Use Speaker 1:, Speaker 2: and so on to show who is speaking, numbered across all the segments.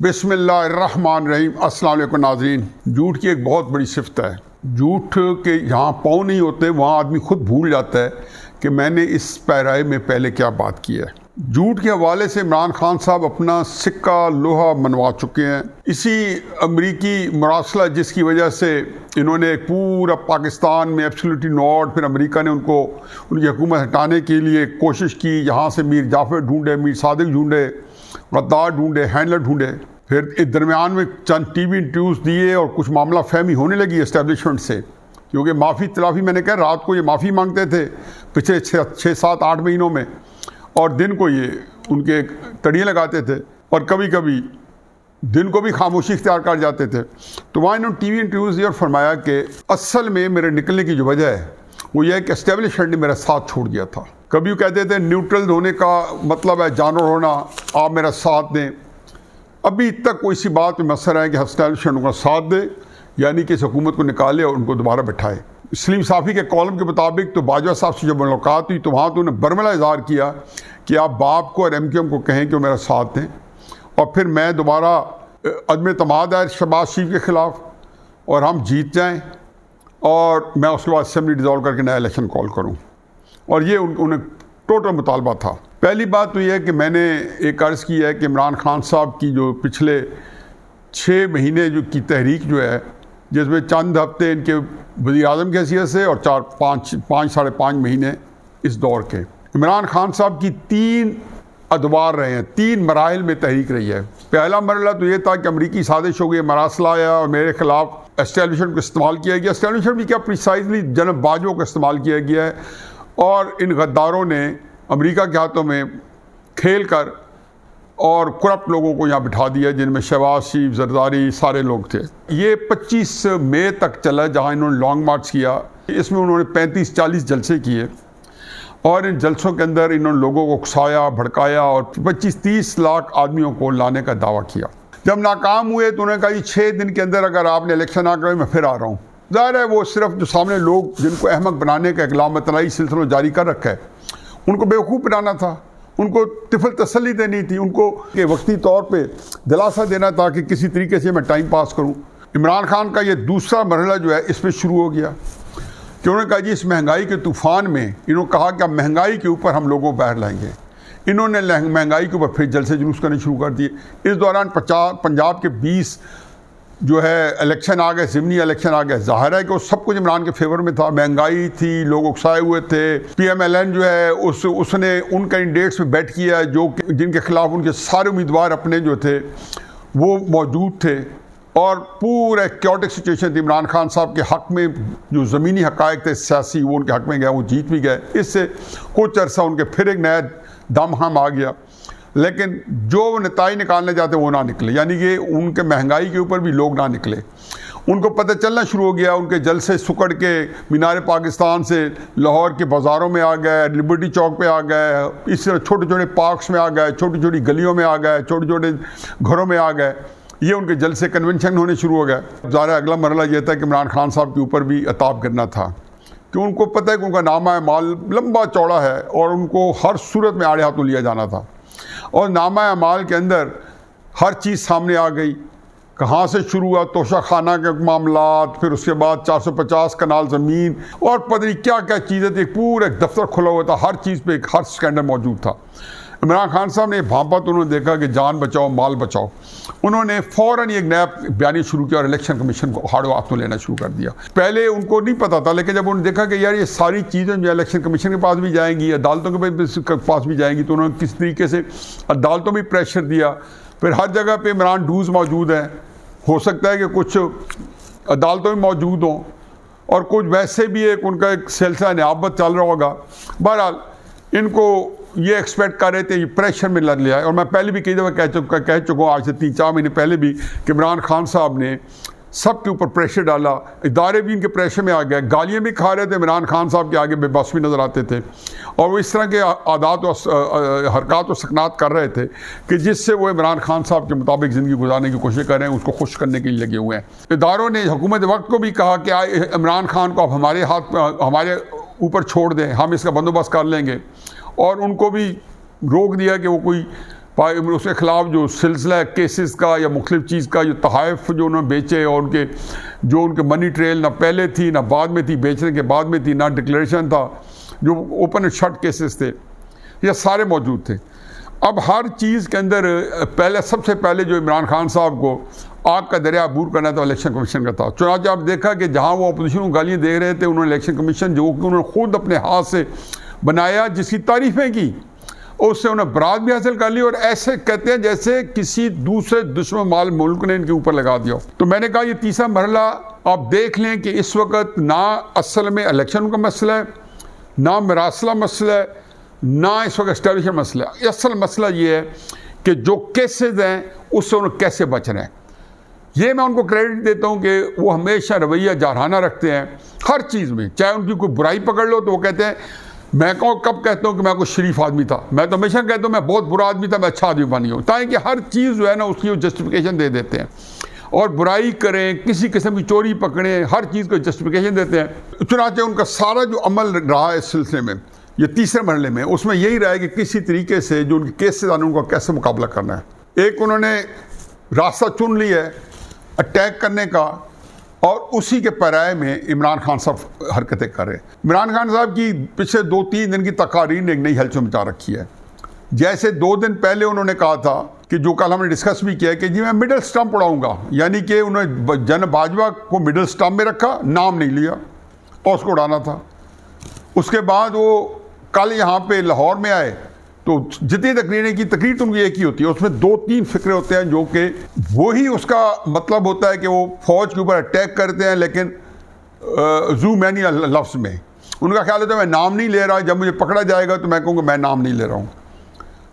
Speaker 1: बिस्मिल्लाहिर्रहमानिर्रहीम। अस्सलाम वालेकुम नाज़रीन। झूठ की एक बहुत बड़ी सिफ़त है। झूठ के जहाँ पाँव नहीं होते वहाँ आदमी खुद भूल जाता है कि मैंने इस पैराए में पहले क्या बात की है। झूठ के हवाले से इमरान खान साहब अपना सिक्का लोहा मनवा चुके हैं। इसी अमरीकी मरासला जिसकी वजह से इन्होंने पूरा पाकिस्तान में एब्सोल्युटली नॉट, फिर अमेरिका ने उनको उनकी हुकूमत हटाने के लिए कोशिश की। यहाँ से मीर जाफ़र ढूंढे, मीर सादिक ढूंढे, गद्दार ढूंढे, हैंडलर ढूंढे। फिर इस दरमियान में चंद टीवी इंटरव्यूज़ दिए और कुछ मामला फहमी होने लगी इस्टेब्लिशमेंट से, क्योंकि माफ़ी तलाफ़ी मैंने कहा रात को ये माफ़ी मांगते थे पिछले 6-7-8 महीनों में, और दिन को ये उनके तड़िए लगाते थे और कभी कभी दिन को भी खामोशी इख्तियार कर जाते थे। तो वहाँ इन्होंने टीवी इंटरव्यूज़ दिया और फरमाया कि असल में मेरे निकलने की जो वजह है वो ये है कि एस्टेब्लिशमेंट ने मेरा साथ छोड़ दिया था। कभी वो कहते थे न्यूट्रल होने का मतलब है जानवर होना, आप मेरा साथ दें। अभी तक कोई सी बात में मसला है कि एस्टेब्लिशमेंट उनका साथ दे, यानी कि इस हुकूमत को निकाले और उनको दोबारा बैठाए। सलीम साफ़ी के कॉलम के मुताबिक तो बाजवा साहब से जब मुलाकात हुई तो वहाँ तो उन्होंने बरमला इज़हार किया कि आप बाप को और MQM को कहें कि वो मेरा साथ दें, और फिर मैं दोबारा अदम तमाद है शहबाज शरीफ के ख़िलाफ़ और हम जीत जाएं और मैं उसके बाद असेंबली डिज़ोल्व करके नया इलेक्शन कॉल करूं। और ये उन्हें टोटल मुतालबा था। पहली बात तो ये है कि मैंने एक अर्ज़ की है कि इमरान खान साहब की जो पिछले 6 महीने जो की तहरीक जो है, जिसमें चंद हफ्ते इनके वज़ीर-ए-आज़म की हैसियत से और 5 साढ़े 5 महीने इस दौर के, इमरान खान साहब की 3 अदवार रहे हैं, 3 मराहिल में तहरीक रही है। पहला मरला तो ये था कि अमरीकी साजिश हो गई, मरासला आया और मेरे ख़िलाफ़ एस्टेब्लिशमेंट को इस्तेमाल किया गया। एस्टेब्लिशमेंट भी क्या, प्रिसाइजली जनब बाजवा को इस्तेमाल किया गया है और इन गद्दारों ने अमरीका के हाथों में खेल कर और करप्ट लोगों को यहाँ बिठा दिया, जिनमें शहबाज शरीफ, जरदारी सारे लोग थे। ये 25 मई तक चला जहाँ इन्होंने लॉन्ग मार्च किया। इसमें उन्होंने 35-40 जलसे किए और इन जलसों के अंदर इन्होंने लोगों को उकसाया, भड़काया और 25-30 लाख आदमियों को लाने का दावा किया। जब नाकाम हुए तो उन्होंने कहा कि 6 दिन के अंदर अगर आपने इलेक्शन ना करें मैं फिर आ रहा हूँ। ज़ाहिर है वो सिर्फ जो सामने लोग जिनको अहमक बनाने का इकलाम तलाई सिलसिला जारी कर रखा है उनको बेवकूफ़ बनाना था, उनको तिफल तसल्ली देनी थी, उनको कि वक्ती तौर पे दिलासा देना था कि किसी तरीके से मैं टाइम पास करूँ। इमरान खान का ये दूसरा मरहला जो है इसमें शुरू हो गया कि उन्होंने कहा जी इस महंगाई के तूफ़ान में इन्होंने कहा कि अब महंगाई के ऊपर हम लोगों को बाहर लाएंगे। इन्होंने महंगाई के ऊपर फिर जलसे जुलूस करने शुरू कर दिए। इस दौरान पंजाब के 20 जो है इलेक्शन आ गए, ज़िमनी इलेक्शन आ गए। ज़ाहिर है कि वो सब कुछ इमरान के फेवर में था। महंगाई थी, लोग उकसाए हुए थे। PMLN जो है उसने उन कैंडिडेट्स में बैट किया जो जिनके खिलाफ उनके सारे उम्मीदवार अपने जो थे वो मौजूद थे और पूरा क्योटिक सिचुएशन थी। इमरान खान साहब के हक़ में जो ज़मीनी हक़ाइक़ थे सियासी वो उनके हक़ में गए, वो जीत भी गए। इससे कुछ अर्सा उनके फिर एक नया दम हम आ गया, लेकिन जो वो नताई निकालने जाते वो ना निकले, यानी कि उनके महंगाई के ऊपर भी लोग ना निकले। उनको पता चलना शुरू हो गया, उनके जलसे सुकड़ के मीनार पाकिस्तान से लाहौर के बाज़ारों में आ गए, लिबर्टी चौक पे आ गए, इस तरह छोटे छोटे पार्क्स में आ गए, छोटी छोटी गलियों में आ गए, छोटे छोटे घरों में आ गए। ये उनके जलसे कन्वेंशन होने शुरू हो गए। ज़ाहिर अगला मरला ये था कि इमरान खान साहब के ऊपर भी अताब करना था, कि उनको पता है कि उनका नामा माल लंबा चौड़ा है और उनको हर सूरत में आड़े हाथों लिया जाना था। और नामा माल के अंदर हर चीज़ सामने आ गई। कहाँ से शुरू हुआ, तोशा खाना के मामलात, फिर उसके बाद 450 कनाल ज़मीन और पता नहीं क्या क्या चीज़ें थी। पूरा एक दफ्तर खुला हुआ था, हर चीज़ पे एक हर स्कैंडल मौजूद था। इमरान खान साहब ने भांपा तो उन्होंने देखा कि जान बचाओ माल बचाओ। उन्होंने फ़ौरन एक नया बयानी शुरू किया और इलेक्शन कमीशन को हाथों हाथों लेना शुरू कर दिया। पहले उनको नहीं पता था, लेकिन जब उन्होंने देखा कि यार ये सारी चीज़ें जो इलेक्शन कमीशन के पास भी जाएंगी, अदालतों के पास भी जाएंगी, तो उन्होंने किस तरीके से अदालतों में प्रेशर दिया। फिर हर जगह पर इमरान डूज मौजूद हैं, हो सकता है कि कुछ अदालतों में मौजूद हों और कुछ वैसे भी एक उनका एक सिलसिला नियाबत चल रहा होगा। बहरहाल इनको ये एक्सपेक्ट कर रहे थे, ये प्रेशर में लग लिया है। और मैं पहले भी कई दफ़ा कह चुका हूँ, आज से 3-4 महीने पहले भी, कि इमरान खान साहब ने सब के ऊपर प्रेशर डाला, इदारे भी इनके प्रेशर में आ गए, गालियाँ भी खा रहे थे, इमरान खान साहब के आगे बेबस भी नज़र आते थे और वो इस तरह के आदात और हरकत और सकनात कर रहे थे कि जिससे वो इमरान खान साहब के मुताबिक ज़िंदगी गुजारने की कोशिश कर रहे हैं, उसको खुश करने के लिए लगे हुए हैं। इदारों ने हुकूमत वक्त को भी कहा कि इमरान खान को आप हमारे ऊपर छोड़ दें, हम इसका बंदोबस्त कर लेंगे, और उनको भी रोक दिया कि वो कोई उसके ख़िलाफ़ जो सिलसिला केसेस का या मुख्तलिफ चीज़ का जो तहाइफ जो उन्होंने बेचे और उनके मनी ट्रेल ना पहले थी ना बाद में थी, बेचने के बाद में थी, ना डिक्लेरेशन था, जो ओपन एंड शट केसेस थे, ये सारे मौजूद थे। अब हर चीज़ के अंदर सबसे पहले जो इमरान खान साहब को आग का दरिया अबूर करना था इलेक्शन कमीशन का था। चुनांचे आप देखा कि जहाँ वो अपोजिशन को गालियाँ दे रहे थे, उन्होंने इलेक्शन कमीशन जो कि उन्होंने खुद अपने हाथ से बनाया, जिसकी तारीफ़ें की, उससे उन्हें बरात भी हासिल कर ली, और ऐसे कहते हैं जैसे किसी दूसरे दुश्मन माल मुल्क ने इनके ऊपर लगा दिया। तो मैंने कहा ये तीसरा मरहला आप देख लें कि इस वक्त ना असल में इलेक्शन का मसला है, ना मरासला मसला है, ना इस वक्त एस्टेब्लिशमेंट मसला है। असल मसला ये है कि जो केसेज हैं उससे उन्हें कैसे बचना है। ये मैं उनको क्रेडिट देता हूँ कि वो हमेशा रवैया जारहाना रखते हैं हर चीज़ में। चाहे उनकी कोई बुराई पकड़ लो तो वो कहते हैं, मैं कब कहता हूँ कि मैं कोई शरीफ आदमी था, मैं तो हमेशा कहता हूँ मैं बहुत बुरा आदमी था, मैं अच्छा आदमी बनी हूँ, ताकि हर चीज़ जो है ना उसकी वो जस्टिफिकेशन दे देते हैं, और बुराई करें, किसी किस्म की चोरी पकड़ें, हर चीज़ को जस्टिफिकेशन देते हैं। चुनांचे उनका सारा जो अमल रहा है इस सिलसिले में, ये तीसरे मरहले में, उसमें यही रहा है कि किसी तरीके से जो उनके केसेस आने उनको कैसे मुकाबला करना है। एक उन्होंने रास्ता चुन लिया है अटैक करने का, और उसी के पैराए में इमरान खान साहब हरकतें कर रहे हैं। इमरान खान साहब की पिछले 2-3 दिन की तकारीर ने एक नई हलचल मचा रखी है। जैसे 2 दिन पहले उन्होंने कहा था कि जो कल हमने डिस्कस भी किया कि जी मैं मिडिल स्टम्प उड़ाऊंगा, यानी कि उन्होंने जन भाजपा को मिडिल स्टम्प में रखा, नाम नहीं लिया और उसको उड़ाना था। उसके बाद वो कल यहाँ पे लाहौर में आए तो जितनी तकरीरें की, तकरीर तो उनकी एक ही होती है, उसमें 2-3 फिक्रे होते हैं जो कि वही उसका मतलब होता है कि वो फौज के ऊपर अटैक करते हैं, लेकिन जू मैनी लफ्ज़ में उनका ख्याल होता है मैं नाम नहीं ले रहा, जब मुझे पकड़ा जाएगा तो मैं कहूँगा मैं नाम नहीं ले रहा हूँ।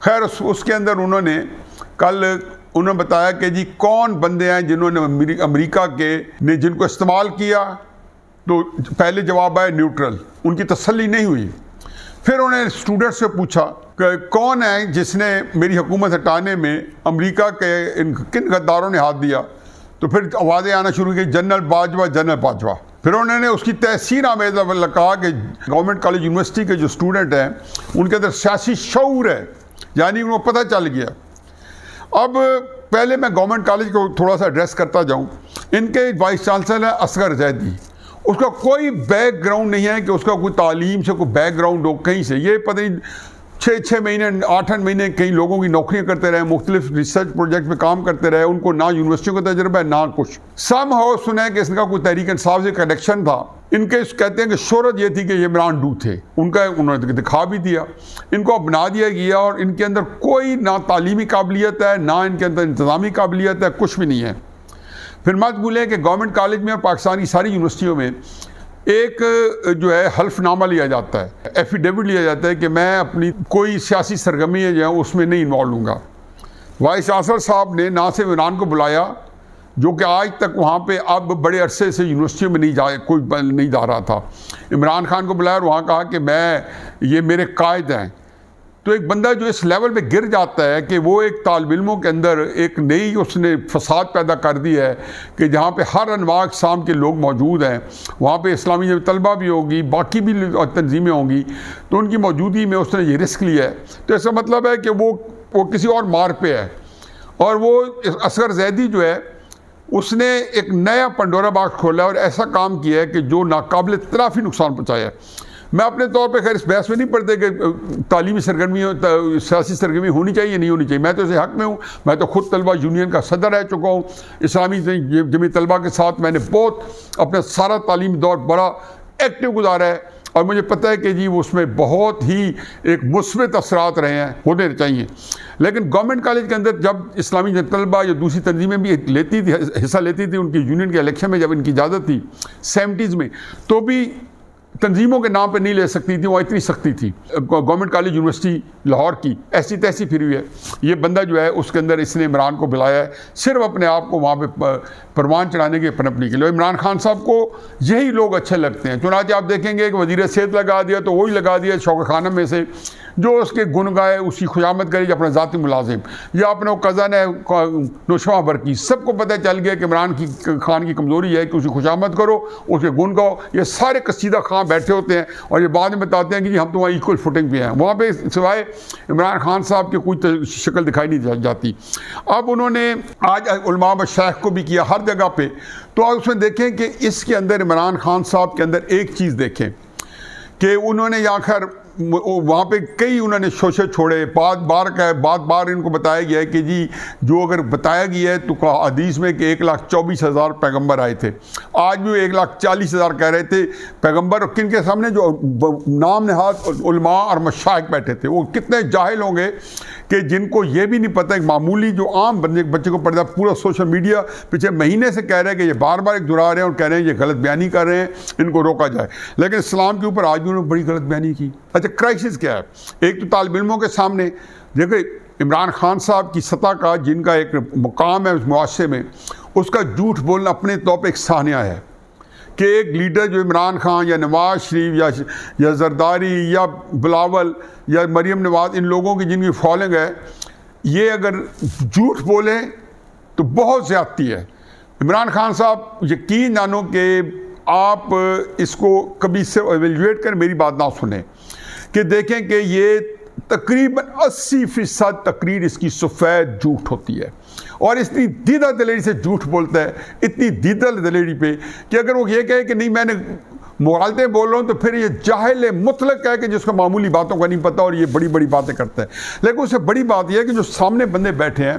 Speaker 1: खैर उसके अंदर उन्होंने बताया कि जी कौन बंदे हैं जिन्होंने अमेरिका के ने जिनको इस्तेमाल किया, तो पहले जवाब आया न्यूट्रल, उनकी तसल्ली नहीं हुई। फिर उन्होंने स्टूडेंट्स से पूछा कि कौन है जिसने मेरी हुकूमत हटाने में अमेरिका के किन गद्दारों ने हाथ दिया, तो फिर आवाज़ें आना शुरू की जनरल बाजवा। फिर उन्होंने उसकी तहसीन आमेज़ कहा कि गवर्नमेंट कॉलेज यूनिवर्सिटी के जो स्टूडेंट हैं उनके अंदर सियासी शऊर है, यानी उनको पता चल गया। अब पहले मैं गवर्नमेंट कॉलेज को थोड़ा सा एड्रेस करता जाऊँ। इनके वाइस चांसलर है असगर जैदी, उसका कोई बैकग्राउंड नहीं है कि उसका कोई तालीम से कोई बैकग्राउंड हो कहीं से। ये पता नहीं 6-6 महीने 8-8 महीने कई लोगों की नौकरियां करते रहे, मुख्तलिफ रिसर्च प्रोजेक्ट में काम करते रहे, उनको ना यूनिवर्सिटियों का तजर्बा है ना कुछ। सम हो सुना है कि इसका कोई तहरीक इंसाफ से कनेक्शन था। इनके कहते हैं कि शोहरत ये थी कि ये इमरान डू थे, उन्होंने दिखा भी दिया, इनको बना दिया गया, और इनके अंदर कोई ना तालीमी काबिलियत है ना इनके अंदर इंतज़ामी काबिलियत है, कुछ भी नहीं है। फिर मत भूलें कि गवर्नमेंट कॉलेज में और पाकिस्तान की सारी यूनिवर्सिटियों में एक जो है हल्फनामा लिया जाता है, एफिडेविट लिया जाता है कि मैं अपनी कोई सियासी सरगर्मी है जो है उसमें नहीं इन्वॉल्व लूँगा। वाइस चांसलर साहब ने ना सिर्फ इमरान को बुलाया, जो कि आज तक वहाँ पे अब बड़े अरसे से यूनिवर्सिटियों में कोई नहीं जा रहा था, इमरान खान को बुलाया और वहाँ कहा कि ये मेरे कायद हैं। तो एक बंदा जो इस लेवल पे गिर जाता है कि वो एक तालिब इल्मों के अंदर एक नई उसने फसाद पैदा कर दी है कि जहाँ पे हर अनवाक शाम के लोग मौजूद हैं, वहाँ पे इस्लामी तलबा भी होगी, बाकी भी तंजीमें होंगी, तो उनकी मौजूदगी में उसने ये रिस्क लिया है। तो इसका मतलब है कि वो किसी और मार पे है। और वो असगर जैदी जो है उसने एक नया पंडोरा बॉक्स खोला और ऐसा काम किया है कि जो नाकाबिल तराफी नुकसान पहुँचाया है। मैं अपने तौर पे खैर इस बहस में नहीं पढ़ते कि तालीमी सरगर्मी सियासी सरगर्मी होनी चाहिए नहीं होनी चाहिए, मैं तो इसे हक़ में हूँ। मैं तो खुद तलबा यूनियन का सदर रह चुका हूँ, इस्लामी जमीयत तलबा के साथ मैंने बहुत अपना सारा तालीमी दौर बड़ा एक्टिव गुजारा है, और मुझे पता है कि जी उसमें बहुत ही एक मुस्बत असरात रहे हैं, होने चाहिए। लेकिन गवर्नमेंट कॉलेज के अंदर जब इस्लामी जमीयत तलबा या दूसरी तंजीमें भी हिस्सा लेती थी उनकी यूनियन के इलेक्शन में, जब इनकी इजाज़त थी 70s में, तो भी तंजीमों के नाम पे नहीं ले सकती थी, वहाँ इतनी सख्ती थी। गवर्नमेंट कॉलेज यूनिवर्सिटी लाहौर की ऐसी तैसी फिरी हुई है। ये बंदा जो है उसके अंदर इसने इमरान को बुलाया है सिर्फ अपने आप को वहाँ पे परवान चढ़ाने के पनपने के लिए। इमरान खान साहब को यही लोग अच्छे लगते हैं। चुनांचे आप देखेंगे कि वज़ीर सेहत लगा दिया तो वही लगा दिया शौकत खानम में से जो उसके गुण गाए, उसकी खुशामद करी, अपना ज़ाती मुलाजिम या अपना कज़न है नुशवा बरकी, सबको पता चल गया कि इमरान खान की कमज़ोरी है कि उसकी खुशामद करो, उसके गुण गाओ। ये सारे कसीदा खां वहाँ बैठे होते हैं और ये बाद में बताते हैं कि जी हम तो वहाँ इक्वल फुटिंग पे हैं। वहाँ पे सिवाय इमरान खान साहब की कोई शक्ल दिखाई नहीं जाती। अब उन्होंने आज उलमा मशाइख को भी किया हर जगह पे, तो आप उसमें देखें कि इसके अंदर इमरान खान साहब के अंदर एक चीज़ देखें कि उन्होंने आखिर वहाँ पे कई उन्होंने शोशे छोड़े। बार बार इनको बताया गया है कि जी जो अगर बताया गया है तो हदीस में कि 1,24,000 पैगंबर आए थे, आज भी 1,40,000 कह रहे थे पैगंबर। और किन के सामने जो नाम नहाद उलमा और मशाइख बैठे थे, वो कितने जाहिल होंगे कि जिनको ये भी नहीं पता कि मामूली जो आम बच्चे को पढ़ता, पूरा सोशल मीडिया पिछले महीने से कह रहे हैं कि ये बार बार एक दोहरा रहे हैं और कह रहे हैं ये गलत बयानी कर रहे हैं, इनको रोका जाए। लेकिन इस्लाम के ऊपर आज भी उन्होंने बड़ी गलत बयानी की। अच्छा, क्राइसिस क्या है? एक तो तालिब इल्मों के सामने देखिए इमरान खान साहब की सतह का जिनका एक मुकाम है उस मुआशरे में, उसका झूठ बोलना अपने तौर पर एक सानिया है कि एक लीडर जो इमरान खान या नवाज शरीफ या जरदारी या बिलावल या मरीम नवाज, इन लोगों की जिनकी फॉलोइंग है, ये अगर झूठ बोलें तो बहुत ज़्यादती है। इमरान खान साहब यकीन जानो कि आप इसको कभी इससे एवेल्यूएट कर मेरी बात ना सुने कि देखें कि ये तकरीबन 80% तकरीर इसकी सफ़ेद झूठ होती है और इतनी दीदा दलेरी से झूठ बोलता है, इतनी दीदा दलेरी पे कि अगर वो ये कहे कि नहीं मैंने मुगालते बोल रहा हूँ तो फिर ये जाहिल मुतलक है कि जिसको मामूली बातों का नहीं पता और ये बड़ी बड़ी बातें करता है। लेकिन उससे बड़ी बात यह है कि जो सामने बंदे बैठे हैं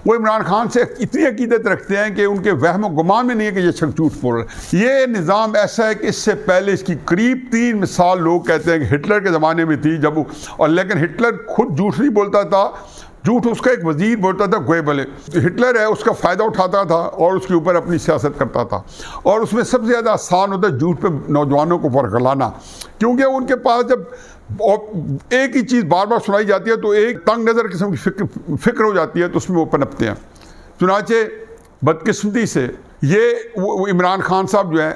Speaker 1: वो इमरान खान से इतनी अकीदत रखते हैं कि उनके वहम गुमान में नहीं है कि ये शख्स झूठ बोल रहा है। ये निज़ाम ऐसा है कि इससे पहले इसकी करीब 3 मिसाल लोग कहते हैं कि हिटलर के ज़माने में थी जब और लेकिन हिटलर खुद झूठ नहीं बोलता था, झूठ उसका एक वजीर बोलता था गोएबले। हिटलर है उसका फ़ायदा उठाता था और उसके ऊपर अपनी सियासत करता था। और उसमें सबसे ज़्यादा आसान होता है झूठ पे नौजवानों को फरगलाना, क्योंकि उनके पास जब और एक ही चीज़ बार बार सुनाई जाती है तो एक तंग नज़र किस्म की फिक्र हो जाती है, तो उसमें वो पनपते हैं। चुनाचे बदकिस्मती से ये वो इमरान खान साहब जो हैं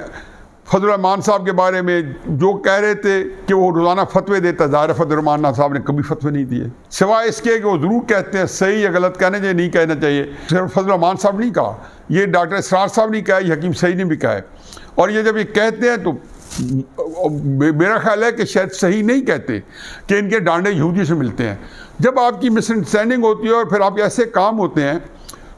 Speaker 1: फजल रहमान साहब के बारे में जो कह रहे थे कि वो रोज़ाना फतवे देता, ज़ाहिर फजल रहमान साहब ने कभी फतवे नहीं दिए, सिवाय इसके कि वो ज़रूर कहते हैं सही या गलत कहना चाहिए, नहीं कहना चाहिए। सिर्फ फजल रहमान साहब नहीं कहा, ये डॉक्टर इसरार साहब नहीं कहा, ये हकीम सईद ने भी कहा है। और ये जब ये कहते हैं तो मेरा ख्याल है कि शायद सही नहीं कहते कि इनके डांडे यहूदी से मिलते हैं। जब आपकी मिसअंडरस्टैंडिंग होती है और फिर आप ऐसे काम होते हैं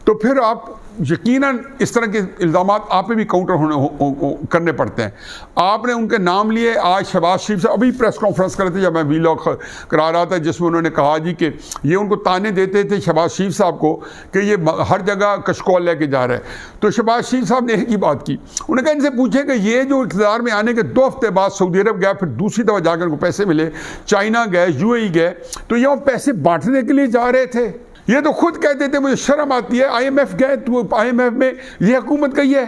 Speaker 1: तो फिर आप यकीनन इस तरह के इल्ज़ामात आप पे भी काउंटर करने पड़ते हैं। आपने उनके नाम लिए, आज शहबाज शरीफ से अभी प्रेस कॉन्फ्रेंस कर रहे थे जब मैं वीलॉग करा रहा था, जिसमें उन्होंने कहा जी कि ये उनको ताने देते थे शहबाज शरीफ साहब को कि ये हर जगह कशकौल लेके जा रहा है। तो शहबाज शरीफ साहब ने एक ही बात की, उन्होंने कहा इनसे पूछे कि ये जो इक़्तिदार में आने के 2 हफ्ते बाद सऊदी अरब गया, फिर दूसरी दफ़ा जाकर उनको पैसे मिले, चाइना गए, UAE गए, तो ये पैसे बांटने के लिए जा रहे थे। ये तो खुद कहते थे मुझे शर्म आती है, IMF गए तो IMF में ये हुकूमत गई है।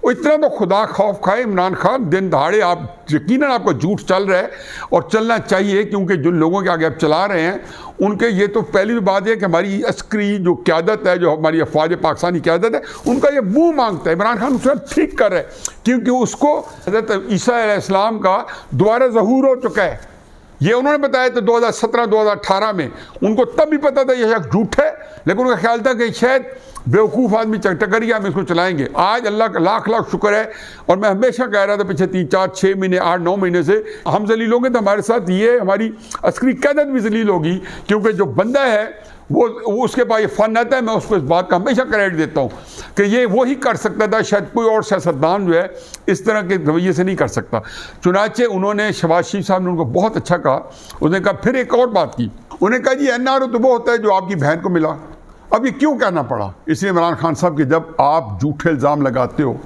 Speaker 1: और इतना तो खुदा खौफ खाए इमरान खान, दिन दहाड़े आप यकीनन आपका झूठ चल रहा है और चलना चाहिए, क्योंकि जिन लोगों के आगे आप चला रहे हैं उनके ये तो पहली बात है कि हमारी अस्करी जो क़यादत है, जो हमारी अफवाज पाकिस्तानी क़यादत है, उनका ये मुँह मांगता है। इमरान खान उसका ठीक कर रहे हैं क्योंकि उसको हज़रत ईसा अलैहिस्सलाम का दोबारा ज़हूर हो चुका है। ये उन्होंने बताया था 2017-2018 में, उनको तब भी पता था ये शख्स झूठ है, लेकिन उनका ख्याल था कि शायद बेवकूफ़ आदमी टकरिया हम इसको चलाएंगे। आज अल्लाह का लाख लाख शुक्र है, और मैं हमेशा कह रहा था पिछले 3, 4, 6 महीने, 8, 9 महीने से हम जलील होंगे तो हमारे साथ ये हमारी अस्करी क़यादत भी जलील होगी, क्योंकि जो बंदा है वो उसके पास ये फ़न आता है। मैं उसको इस बात का हमेशा क्रेडिट देता हूँ कि ये वो ही कर सकता था, शायद कोई और सियासतदान जो है इस तरह के रवैये से नहीं कर सकता। चुनाचे उन्होंने शहबाज शरीफ साहब ने उनको बहुत अच्छा कहा। उसने कहा फिर एक और बात की, उन्हें कहा जी NRO तो वो होता है जो आपकी बहन को मिला। अब ये क्यों कहना पड़ा? इसलिए इमरान खान साहब कि जब आप झूठे इल्ज़ाम लगाते हो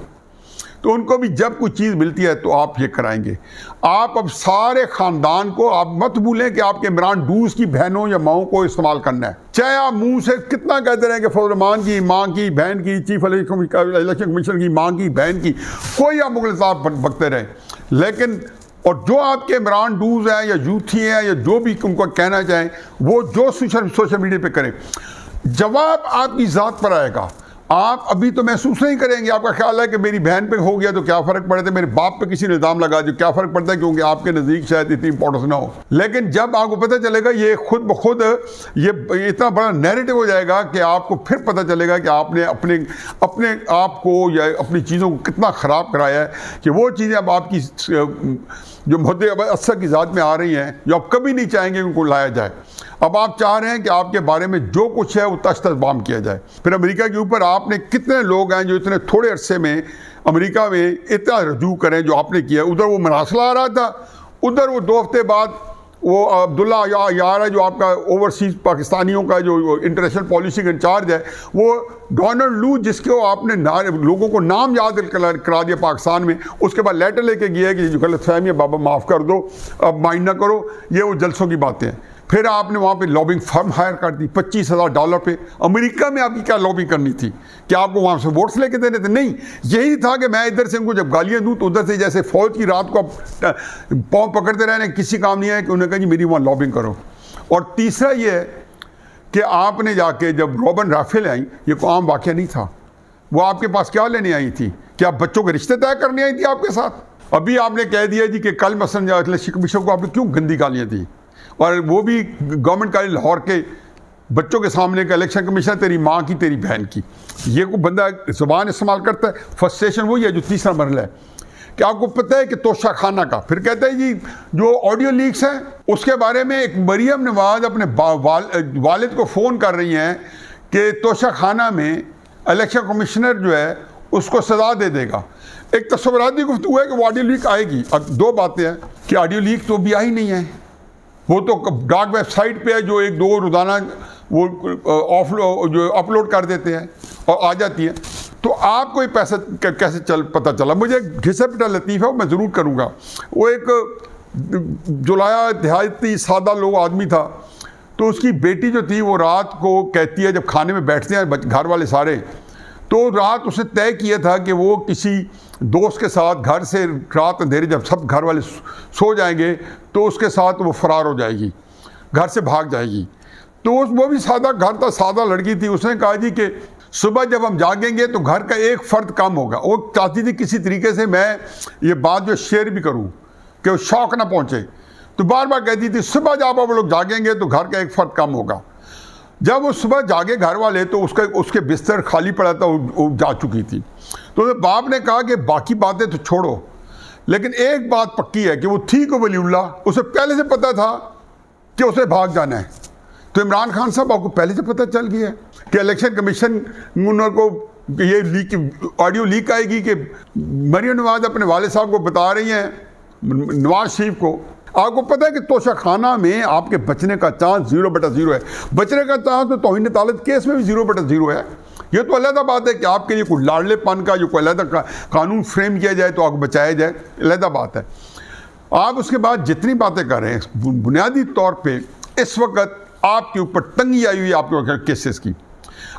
Speaker 1: तो उनको भी जब कोई चीज़ मिलती है तो आप ये कराएंगे। आप अब सारे ख़ानदान को आप मत भूलें कि आपके इमरान डूस की बहनों या माओं को इस्तेमाल करना है। चाहे आप मुंह से कितना कहते रहें कि फजल रहमान की माँ की बहन की, चीफ इलेक्शन कमीशन की माँ की बहन की, कोई आप मुगलसाब बकते रहें, लेकिन और जो आपके इमरान डूज हैं या यूथी हैं या जो भी उनको कहना चाहें, वो जो सोशल मीडिया पर करें, जवाब आपकी ज़ात पर आएगा। आप अभी तो महसूस नहीं करेंगे। आपका ख्याल है कि मेरी बहन पे हो गया तो क्या फ़र्क पड़ता है, मेरे बाप पे किसी ने इल्ज़ाम लगा जो क्या फ़र्क पड़ता है, क्योंकि आपके नज़दीक शायद इतनी इंपॉर्टेंस ना हो। लेकिन जब आपको पता चलेगा ये खुद ब खुद ये इतना बड़ा नैरेटिव हो जाएगा कि आपको फिर पता चलेगा कि आपने अपने आप को या अपनी चीज़ों को कितना ख़राब कराया है, कि वो चीज़ें अब आपकी जो मुद्दे अब असर की ज़ात में आ रही हैं, जो आप कभी नहीं चाहेंगे उनको लाया जाए। अब आप चाह रहे हैं कि आपके बारे में जो कुछ है वो तश तश बाम किया जाए। फिर अमेरिका के ऊपर आपने कितने लोग हैं जो इतने थोड़े अरसे में अमेरिका में इतना रजू करें जो आपने किया। उधर वो मरासला आ रहा था, उधर वो 2 हफ्ते बाद वो अब्दुल्ला यार है जो आपका ओवरसीज पाकिस्तानियों का जो इंटरनेशनल पॉलिसी का इंचार्ज है, वो डोनाल्ड लू जिसको आपने लोगों को नाम याद करा दिया पाकिस्तान में, उसके बाद लेटर लेके गया कि जो गलत फहमी है बाबा माफ़ कर दो, अब माइंड ना करो, ये वो जलसों की बातें हैं। फिर आपने वहाँ पे लॉबिंग फर्म हायर कर दी $25,000 पे। अमेरिका में आपकी क्या लॉबिंग करनी थी? क्या आपको वहाँ से वोट्स लेके देने थे? नहीं, यही था कि मैं इधर से उनको जब गालियाँ दूँ तो उधर से जैसे फौज की रात को पाँव पकड़ते रहने किसी काम नहीं है कि उन्होंने कहा जी मेरी वहाँ लॉबिंग करो। और तीसरा ये है कि आपने जाके जब रॉबिन राफेल आई, ये कोई आम वाक़या नहीं था। वो आपके पास क्या लेने आई थी? क्या बच्चों के रिश्ते तय करने आई थी आपके साथ? अभी आपने कह दिया जी कि कल मसलन इलेक्शन कमीशन को आपने क्यों गंदी गालियाँ दी, और वो भी गवर्नमेंट कॉलेज लाहौर के बच्चों के सामने का इलेक्शन कमीशन तेरी माँ की तेरी बहन की। ये को बंदा ज़ुबान इस्तेमाल करता है। फ्रस्ट्रेशन वही है जो तीसरा मरला है कि आपको पता है कि तोशा खाना का, फिर कहता है जी जो ऑडियो लीक्स हैं उसके बारे में एक मरियम नवाज अपने वालिद को फ़ोन कर रही हैं कि तोशा खाना में इलेक्शन कमिश्नर जो है उसको सज़ा दे देगा। एक तस्वुराती गुफ्तगू है कि वो ऑडियो लीक आएगी। अब 2 बातें हैं कि ऑडियो लीक तो भी आई नहीं है, वो तो डार्क वेबसाइट पे है जो 1-2 रोज़ाना वो जो अपलोड कर देते हैं और आ जाती है। तो आपको ये पैसा कैसे पता चला? मुझे घिसा पिटा लतीफ़ है, वो मैं ज़रूर करूँगा। वो एक जुलाया देहाती सादा लोग आदमी था, तो उसकी बेटी जो थी वो रात को कहती है, जब खाने में बैठते हैं घर वाले सारे, तो रात उसने तय किया था कि वो किसी दोस्त के साथ घर से रात अंधेरे जब सब घर वाले सो जाएंगे तो उसके साथ वो फरार हो जाएगी, घर से भाग जाएगी। तो वो भी सादा घर था, सादा लड़की थी। उसने कहा जी कि सुबह जब हम जागेंगे तो घर का एक फ़र्द कम होगा। वो चाहती थी किसी तरीके से मैं ये बात जो शेयर भी करूं कि वो शौक ना पहुंचे, तो बार बार कहती थी सुबह जब आप लोग जागेंगे तो घर का एक फ़र्द कम होगा। जब वो सुबह जागे घर वाले तो उसके बिस्तर खाली पड़ा था, वो जा चुकी थी। तो बाप ने कहा कि बाकी बातें तो छोड़ो, लेकिन एक बात पक्की है कि वो थी को वलीउल्लाह, उसे पहले से पता था कि उसे भाग जाना है। तो इमरान खान साहब आपको पहले से पता चल गया कि इलेक्शन कमीशन को ये लीक ऑडियो लीक आएगी कि मरियम नवाज अपने वाले साहब को बता रही हैं, नवाज शरीफ को। आपको पता है कि तोशा खाना में आपके बचने का चांस 0/0 है। बचने का चांस तो तौहीन अदालत केस में भी 0/0 है। ये तो अलग बात है कि आपके लिए कोई लाडलेपन का जो कोई अलग कानून फ्रेम किया जाए तो आपको बचाया जाए, अलग बात है। आप उसके बाद जितनी बातें कर रहे हैं, बुनियादी तौर पे इस वक्त आपके ऊपर तंगी आई हुई है आपके केसेस की।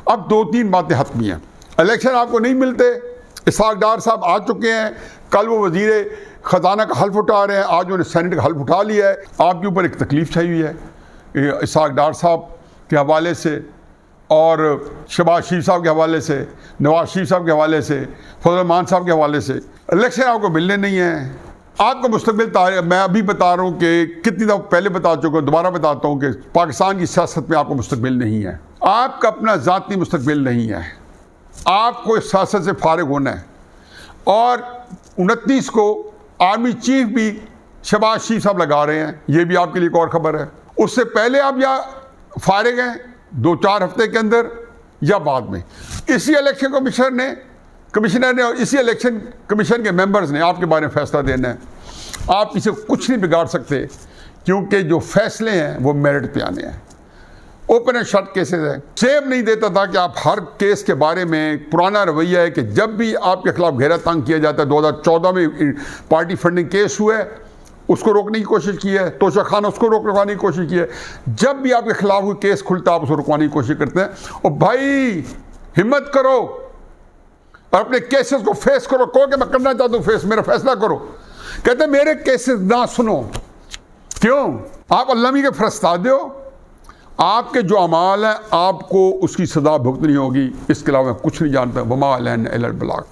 Speaker 1: अब 2-3 बातें हतमी हैं। इलेक्शन आपको नहीं मिलते, इसहाक डार साहब आ चुके हैं, कल वो वजीर ख़जाना का हल्फ उठा रहे हैं, आज उन्होंने सेनेट का हल्फ उठा लिया है। आपके ऊपर एक तकलीफ छाई हुई है इसहाक डार साहब के हवाले से और शहबाज शरीफ साहब के हवाले से, नवाज शरीफ साहब के हवाले से, फजल रहमान साहब के हवाले से। इलेक्शन आपको मिलने नहीं है। आपका मुस्तकबिल मैं अभी बता रहा हूँ कि कितनी दफ़ा पहले बता चुका हूँ, दोबारा बताता हूँ कि पाकिस्तान की सियासत में आपको मुस्तकबिल नहीं है। आपका अपना ज़ाती मुस्तकबिल नहीं है। आपको इस सियासत से फारिग होना है। और 29 को आर्मी चीफ भी शहबाज शरीफ साहब लगा रहे हैं, ये भी आपके लिए एक और ख़बर है। उससे पहले आप या फारिग हैं 2-4 हफ्ते के अंदर या बाद में। इसी इलेक्शन कमिश्नर ने और इसी इलेक्शन कमीशन के मेंबर्स ने आपके बारे में फैसला देना है। आप इसे कुछ नहीं बिगाड़ सकते, क्योंकि जो फैसले हैं वो मेरिट पे आने हैं। ओपन एंड शट केसेस है। सेम नहीं देता था कि आप हर केस के बारे में, पुराना रवैया है कि जब भी आपके खिलाफ घेरा तंग किया जाता है, 2014 में पार्टी फंडिंग केस हुआ है, उसको रोकने की कोशिश की है, तोशा खाना उसको रोकने की कोशिश की है। जब भी आपके खिलाफ कोई केस खुलता है आप उसको रुकवाने की कोशिश करते हैं। और भाई हिम्मत करो और अपने केसेस को फेस करो। कहो कि मैं करना चाहता हूँ फेस, मेरा फैसला करो। कहते मेरे केसेस ना सुनो। क्यों? आप अल्लामी के फरस्तादे हो, आपके जो अमाल हैं आपको उसकी सज़ा भुगतनी होगी, इसके अलावा मैं कुछ नहीं जानता। वमा अलैना इल्लल बलाग।